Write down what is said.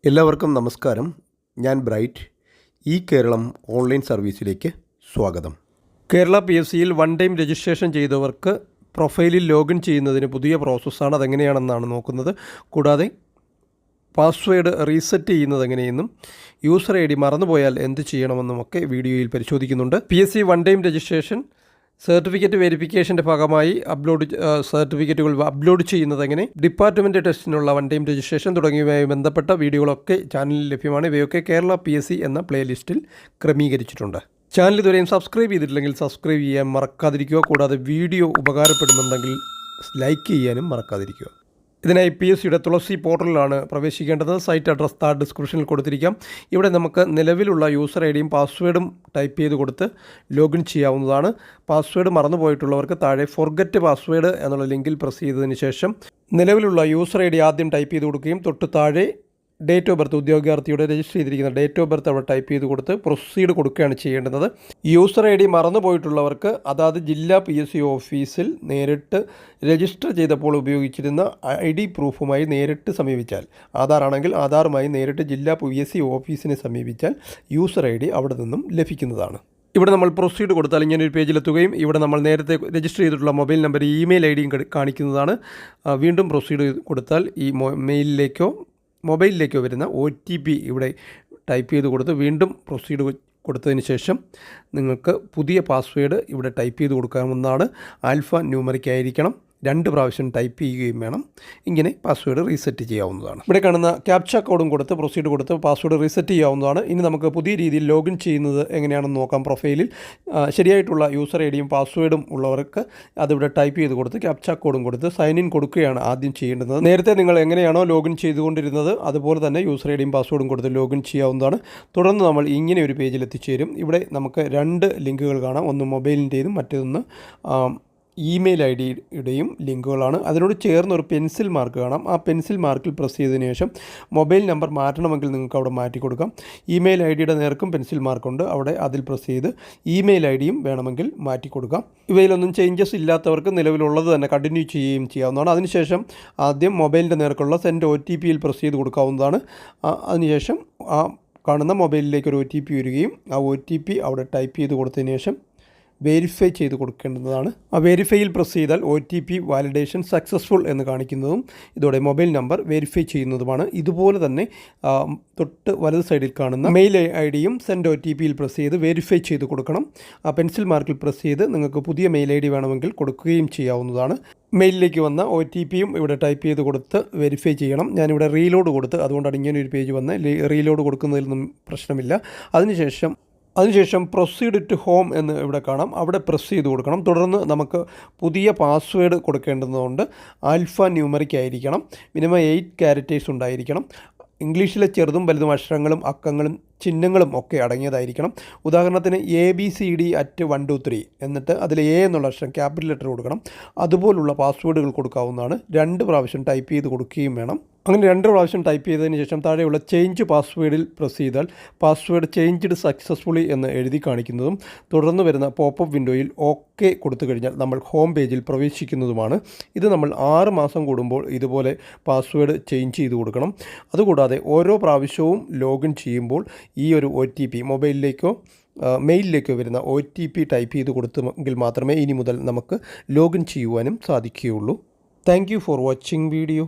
എല്ലാവർക്കും നമസ്കാരം. ഞാൻ ബ്രൈറ്റ്. ഈ കേരളം ഓൺലൈൻ സർവീസിലേക്ക് സ്വാഗതം. കേരള PSCയിൽ വൺ ടൈം രജിസ്ട്രേഷൻ ചെയ്തവർക്ക് പ്രൊഫൈലിൽ ലോഗിൻ ചെയ്യുന്നതിന് പുതിയ പ്രോസസ്സാണ്. അതെങ്ങനെയാണെന്നാണ് നോക്കുന്നത്. കൂടാതെ പാസ്വേഡ് റീസെറ്റ് ചെയ്യുന്നത് എങ്ങനെയെന്നും യൂസർ ID മറന്നുപോയാൽ എന്ത് ചെയ്യണമെന്നുമൊക്കെ വീഡിയോയിൽ പരിശോധിക്കുന്നുണ്ട്. PSC one time registration certificate വെരിഫിക്കേഷൻ്റെ ഭാഗമായി സർട്ടിഫിക്കറ്റുകൾ അപ്ലോഡ് ചെയ്യുന്നത് എങ്ങനെ, ഡിപ്പാർട്ട്മെൻറ്റ് ടെസ്റ്റിനുള്ള വൺ ടൈം രജിസ്ട്രേഷൻ തുടങ്ങിയവയുമായി ബന്ധപ്പെട്ട വീഡിയോകളൊക്കെ ചാനലിൽ ലഭ്യമാണ്. ഇവയൊക്കെ കേരള PSC എന്ന പ്ലേലിസ്റ്റിൽ ക്രമീകരിച്ചിട്ടുണ്ട്. ചാനൽ ഇതുവരെയും സബ്സ്ക്രൈബ് ചെയ്തിട്ടില്ലെങ്കിൽ സബ്സ്ക്രൈബ് ചെയ്യാൻ മറക്കാതിരിക്കുക. കൂടാതെ വീഡിയോ ഉപകാരപ്പെടുന്നുണ്ടെങ്കിൽ ലൈക്ക് ചെയ്യാനും മറക്കാതിരിക്കുക. ഇതിനായി PSCയുടെ തുളസി പോർട്ടലിലാണ് പ്രവേശിക്കേണ്ടത്. സൈറ്റ് അഡ്രസ് താഴെ ഡിസ്ക്രിപ്ഷനിൽ കൊടുത്തിരിക്കാം. ഇവിടെ നമുക്ക് നിലവിലുള്ള യൂസർ ID യും പാസ്വേഡും ടൈപ്പ് ചെയ്ത് കൊടുത്ത് ലോഗിൻ ചെയ്യാവുന്നതാണ്. പാസ്വേഡ് മറന്നുപോയിട്ടുള്ളവർക്ക് താഴെ ഫോർഗെറ്റ് പാസ്വേഡ് എന്നുള്ള ലിങ്കിൽ പ്രസ് ചെയ്തതിന് ശേഷം നിലവിലുള്ള യൂസർ ID ആദ്യം ടൈപ്പ് ചെയ്ത് കൊടുക്കുകയും തൊട്ട് താഴെ ഡേറ്റ് ഓഫ് ബർത്ത്, ഉദ്യോഗാർത്ഥിയുടെ രജിസ്റ്റർ ചെയ്തിരിക്കുന്ന ഡേറ്റ് ഓഫ് ബർത്ത് അവിടെ ടൈപ്പ് ചെയ്ത് കൊടുത്ത് പ്രൊസീഡ് കൊടുക്കുകയാണ് ചെയ്യേണ്ടത്. യൂസർ ID മറന്നുപോയിട്ടുള്ളവർക്ക് അതാത് ജില്ലാ PSC ഓഫീസിൽ നേരിട്ട് രജിസ്റ്റർ ചെയ്തപ്പോൾ ഉപയോഗിച്ചിരുന്ന ID പ്രൂഫുമായി നേരിട്ട് സമീപിച്ചാൽ, ആധാർ ആണെങ്കിൽ ആധാറുമായി നേരിട്ട് ജില്ലാ PSC ഓഫീസിനെ സമീപിച്ചാൽ യൂസർ ID അവിടെ നിന്നും ലഭിക്കുന്നതാണ്. ഇവിടെ നമ്മൾ പ്രൊസീഡ് കൊടുത്താൽ ഇങ്ങനെ ഒരു പേജിലെത്തുകയും ഇവിടെ നമ്മൾ നേരത്തെ രജിസ്റ്റർ ചെയ്തിട്ടുള്ള മൊബൈൽ നമ്പർ, ഇമെയിൽ ID യും കാണിക്കുന്നതാണ്. വീണ്ടും പ്രൊസീഡ് കൊടുത്താൽ ഈ മൊബൈലിലേക്കോ വരുന്ന OTP ഇവിടെ ടൈപ്പ് ചെയ്ത് കൊടുത്ത് വീണ്ടും പ്രൊസീഡ് കൊടുത്തതിന് ശേഷം നിങ്ങൾക്ക് പുതിയ പാസ്വേഡ് ഇവിടെ ടൈപ്പ് ചെയ്ത് കൊടുക്കാവുന്നതാണ്. ആൽഫ ന്യൂമറിക് ആയിരിക്കണം. 2 പ്രാവശ്യം ടൈപ്പ് ചെയ്യുകയും വേണം. ഇങ്ങനെ പാസ്വേഡ് റീസെറ്റ് ചെയ്യാവുന്നതാണ്. ഇവിടെ കാണുന്ന ക്യാപ്ച കോഡും കൊടുത്ത് പ്രൊസീഡ് കൊടുത്ത് പാസ്വേഡ് റീസെറ്റ് ചെയ്യാവുന്നതാണ്. ഇനി നമുക്ക് പുതിയ രീതിയിൽ ലോഗിൻ ചെയ്യുന്നത് എങ്ങനെയാണെന്ന് നോക്കാം. പ്രൊഫൈലിൽ ശരിയായിട്ടുള്ള യൂസർ ID യും പാസ്വേഡും ഉള്ളവർക്ക് അതിവിടെ ടൈപ്പ് ചെയ്ത് കൊടുത്ത് ക്യാപ്ച കോഡും കൊടുത്ത് സൈൻ ഇൻ കൊടുക്കുകയാണ് ആദ്യം ചെയ്യേണ്ടത്. നേരത്തെ നിങ്ങൾ എങ്ങനെയാണോ ലോഗിൻ ചെയ്തുകൊണ്ടിരുന്നത് അതുപോലെ തന്നെ യൂസർ ID യും പാസ്വേഡും കൊടുത്ത് ലോഗിൻ ചെയ്യാവുന്നതാണ്. തുടർന്ന് നമ്മൾ ഇങ്ങനെ ഒരു പേജിൽ എത്തിച്ചേരും. ഇവിടെ നമുക്ക് 2 ലിങ്കുകൾ കാണാം. ഒന്ന് മൊബൈലിൻ്റേതും മറ്റൊന്ന് ഇമെയിൽ ID യുടെയും ലിങ്കുകളാണ്. അതിനോട് ചേർന്ന് ഒരു പെൻസിൽ മാർക്ക് കാണാം. ആ പെൻസിൽ മാർക്കിൽ പ്രസ് ചെയ്തതിന് ശേഷം മൊബൈൽ നമ്പർ മാറ്റണമെങ്കിൽ നിങ്ങൾക്ക് അവിടെ മാറ്റി കൊടുക്കാം. ഇമെയിൽ ID യുടെ നേർക്കും പെൻസിൽ മാർക്കുണ്ട്. അവിടെ അതിൽ പ്രസ് ചെയ്ത് ഇമെയിൽ ID യും വേണമെങ്കിൽ മാറ്റി കൊടുക്കാം. ഇവയിലൊന്നും ചേഞ്ചസ് ഇല്ലാത്തവർക്ക് നിലവിലുള്ളത് തന്നെ കണ്ടിന്യൂ ചെയ്യുകയും ചെയ്യാവുന്നതാണ്. അതിനുശേഷം ആദ്യം മൊബൈലിൻ്റെ നേർക്കുള്ള സെൻഡ് OTP യിൽ പ്രസ് ചെയ്ത് കൊടുക്കാവുന്നതാണ്. അതിനുശേഷം ആ കാണുന്ന മൊബൈലിലേക്ക് ഒരു OTP വരികയും ആ OTP അവിടെ ടൈപ്പ് ചെയ്ത് കൊടുത്തതിന് ശേഷം വെരിഫൈ ചെയ്ത് കൊടുക്കേണ്ടതാണ്. ആ വെരിഫൈയിൽ പ്രസ് ചെയ്താൽ OTP വാലിഡേഷൻ സക്സസ്ഫുൾ എന്ന് കാണിക്കുന്നതും ഇതോടെ മൊബൈൽ നമ്പർ വെരിഫൈ ചെയ്യുന്നതുമാണ്. ഇതുപോലെ തന്നെ തൊട്ട് വലത് സൈഡിൽ കാണുന്ന മെയിൽ ID യും സെൻഡ് OTP യിൽ പ്രസ് ചെയ്ത് വെരിഫൈ ചെയ്ത് കൊടുക്കണം. ആ പെൻസിൽ മാർക്കിൽ പ്രസ് ചെയ്ത് നിങ്ങൾക്ക് പുതിയ മെയിൽ ID വേണമെങ്കിൽ കൊടുക്കുകയും ചെയ്യാവുന്നതാണ്. മെയിലിലേക്ക് വന്ന OTP യും ഇവിടെ ടൈപ്പ് ചെയ്ത് കൊടുത്ത് വെരിഫൈ ചെയ്യണം. ഞാനിവിടെ റീലോഡ് കൊടുത്ത്, അതുകൊണ്ടാണ് ഇങ്ങനെ ഒരു പേജ് വന്ന് റീലോഡ് കൊടുക്കുന്നതിലൊന്നും പ്രശ്നമില്ല. അതിനുശേഷം പ്രൊസീഡ് ടു ഹോം എന്ന് ഇവിടെ കാണാം. അവിടെ പ്രസ് ചെയ്ത് കൊടുക്കണം. തുടർന്ന് നമുക്ക് പുതിയ പാസ്വേഡ് കൊടുക്കേണ്ടതുകൊണ്ട് ആൽഫ ന്യൂമറിക് ആയിരിക്കണം. മിനിമം 8 ക്യാരക്ടേഴ്സ് ഉണ്ടായിരിക്കണം. ഇംഗ്ലീഷിലെ ചെറുതും വലുതും അക്ഷരങ്ങളും അക്കങ്ങളും ചിഹ്നങ്ങളും ഒക്കെ അടങ്ങിയതായിരിക്കണം. ഉദാഹരണത്തിന് ABCD@123 എന്നിട്ട് അതിൽ A എന്നുള്ള അക്ഷരം ക്യാപിറ്റൽ ലെറ്റർ കൊടുക്കണം. അതുപോലുള്ള പാസ്വേഡുകൾ കൊടുക്കാവുന്നതാണ്. 2 പ്രാവശ്യം ടൈപ്പ് ചെയ്ത് കൊടുക്കുകയും വേണം. അങ്ങനെ 2 പ്രാവശ്യം ടൈപ്പ് ചെയ്തതിന് ശേഷം താഴെയുള്ള ചേഞ്ച് പാസ്വേഡിൽ പ്രസ് ചെയ്താൽ പാസ്വേഡ് ചേഞ്ച്ഡ് സക്സസ്ഫുള്ളി എന്ന് എഴുതി കാണിക്കുന്നതും തുടർന്ന് വരുന്ന പോപ്പപ്പ് വിൻഡോയിൽ OK കൊടുത്തു കഴിഞ്ഞാൽ നമ്മൾ ഹോം പേജിൽ പ്രവേശിക്കുന്നതുമാണ്. ഇത് നമ്മൾ 6 മാസം കൂടുമ്പോൾ ഇതുപോലെ പാസ്വേഡ് ചേഞ്ച് ചെയ്ത് കൊടുക്കണം. അതുകൂടാതെ ഓരോ പ്രാവശ്യവും ലോഗിൻ ചെയ്യുമ്പോൾ ഈ ഒരു OTP മൊബൈലിലേക്കോ മെയിലിലേക്കോ വരുന്ന OTP ടൈപ്പ് ചെയ്ത് കൊടുത്തെങ്കിൽ മാത്രമേ ഇനി മുതൽ നമുക്ക് ലോഗിൻ ചെയ്യുവാനും സാധിക്കുകയുള്ളൂ. Thank you for watching video.